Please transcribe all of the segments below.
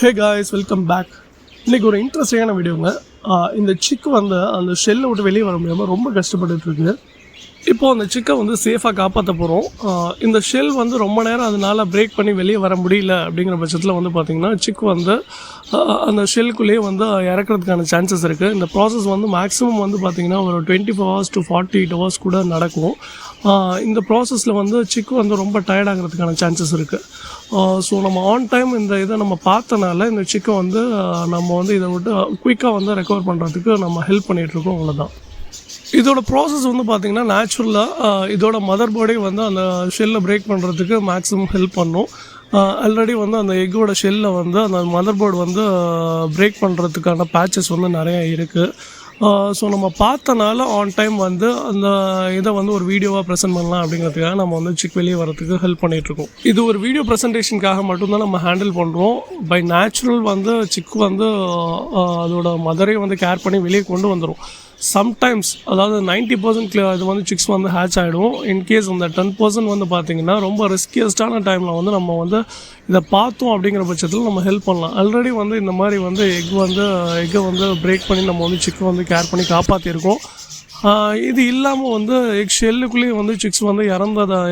Hey guys, welcome back. இன்றைக்கி ஒரு இன்ட்ரெஸ்டிங்கான வீடியோங்க. இந்த சிக்கு வந்து அந்த ஷெல்லை விட்டு வெளியே வர முடியாமல் ரொம்ப கஷ்டப்பட்டுருக்கு. இப்போது அந்த சிக்கை வந்து சேஃபாக காப்பாற்ற போகிறோம். இந்த ஷெல் வந்து ரொம்ப நேரம் அதனால் பிரேக் பண்ணி வெளியே வர முடியல அப்படிங்கிற பட்சத்தில் வந்து பார்த்திங்கன்னா சிக்கு வந்து அந்த ஷெல்லுக்குள்ளேயே வந்து இறக்குறதுக்கான சான்சஸ் இருக்குது. இந்த ப்ராசஸ் வந்து மேக்ஸிமம் வந்து பார்த்திங்கன்னா ஒரு 24 hours to 48 hours கூட நடக்கும். இந்த ப்ராசஸில் வந்து சிக்கு வந்து ரொம்ப டயர்டாகிறதுக்கான சான்சஸ் இருக்குது. ஸோ நம்ம ஆன் டைம் இந்த இதை நம்ம பார்த்தனால இந்த சிக்கை வந்து நம்ம வந்து இதை விட்டு குயிக்காக வந்து ரெக்கவர் பண்ணுறதுக்கு நம்ம ஹெல்ப் பண்ணிகிட்ருக்கோம். அவ்வளோதான். இதோட ப்ராசஸ் வந்து பார்த்திங்கன்னா நேச்சுரலாக இதோட மதர் போர்டே வந்து அந்த ஷெல்லை பிரேக் பண்ணுறதுக்கு மேக்ஸிமம் ஹெல்ப் பண்ணும். ஆல்ரெடி வந்து அந்த எக்கோட ஷெல்லை வந்து அந்த மதர் போர்டு வந்து பிரேக் பண்ணுறதுக்கான பேச்சஸ் வந்து நிறையா இருக்குது. ஸோ நம்ம பார்த்தனால ஆன் டைம் வந்து அந்த இதை வந்து ஒரு வீடியோவாக ப்ரெசென்ட் பண்ணலாம் அப்படிங்கிறதுக்காக நம்ம வந்து சிக் வெளியே வரதுக்கு ஹெல்ப் பண்ணிகிட்ருக்கோம். இது ஒரு வீடியோ ப்ரெசன்டேஷனுக்காக மட்டும்தான் நம்ம ஹேண்டில் பண்ணுறோம். பை நேச்சுரல் வந்து சிக்கு வந்து அதோட மதரை வந்து கேர் பண்ணி வெளியே கொண்டு வந்துடும். சம்டைம்ஸ் அதாவது 90% இது வந்து சிக்ஸ் வந்து ஹேட்ச் ஆகிடும். இன்கேஸ் அந்த 10% வந்து பார்த்திங்கன்னா ரொம்ப ரிஸ்கியஸ்டான டைமில் வந்து நம்ம வந்து இதை பார்த்தோம் அப்படிங்கிற பட்சத்தில் நம்ம ஹெல்ப் பண்ணலாம். ஆல்ரெடி வந்து இந்த மாதிரி வந்து எக்கை வந்து பிரேக் பண்ணி நம்ம வந்து சிக்கை வந்து கேர் பண்ணி காப்பாற்றிருக்கோம். இது இல்லாமல் வந்து எக் ஷெல்லுக்குள்ளேயே வந்து சிக்ஸ் வந்து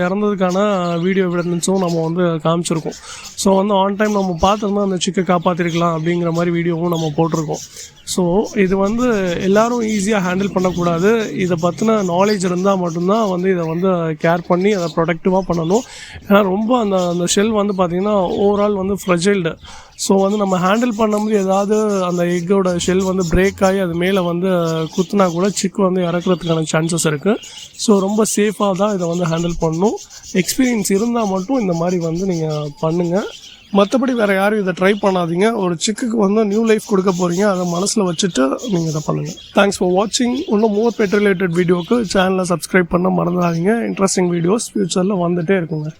இறந்ததுக்கான வீடியோ எவிடன்ஸும் நம்ம வந்து காமிச்சிருக்கோம். ஸோ வந்து ஆன் டைம் நம்ம பார்த்துருந்தா அந்த சிக்கை காப்பாற்றிருக்கலாம் அப்படிங்கிற மாதிரி வீடியோவும் நம்ம போட்டிருக்கோம். ஸோ இது வந்து எல்லோரும் ஈஸியாக ஹேண்டில் பண்ணக்கூடாது. இதை பற்றின நாலேஜ் இருந்தால் மட்டும்தான் வந்து இதை வந்து கேர் பண்ணி அதை ப்ரொடக்டிவாக பண்ணணும். ஏன்னா ரொம்ப அந்த ஷெல் வந்து பார்த்திங்கன்னா ஓவரால் வந்து ஃப்ரெஜைல்டு. ஸோ வந்து நம்ம ஹேண்டில் பண்ணும்போது ஏதாவது அந்த எக்கோட ஷெல் வந்து பிரேக் ஆகி அது மேலே வந்து குத்துனா கூட சிக்கு வந்து இறக்குறதுக்கான சான்சஸ் இருக்குது. ஸோ ரொம்ப சேஃபாக தான் இதை வந்து ஹேண்டில் பண்ணணும். எக்ஸ்பீரியன்ஸ் இருந்தால் மட்டும் இந்த மாதிரி வந்து நீங்கள் பண்ணுங்கள். மற்றபடி வேறு யாரும் இதை ட்ரை பண்ணாதீங்க. ஒரு சிக்குக்கு வந்து நியூ லைஃப் கொடுக்க போகிறீங்க, அதை மனசில் வச்சுட்டு நீங்கள் இதை பண்ணுங்கள். தேங்க்ஸ் ஃபார் வாட்சிங். இன்னும் மோர் பெட் ரிலேட்டட் வீடியோக்கு சேனலை சப்ஸ்கிரைப் பண்ண மறந்துடாதீங்க. இன்ட்ரெஸ்டிங் வீடியோஸ் ஃப்யூச்சரில் வந்துகிட்டே இருக்குங்க.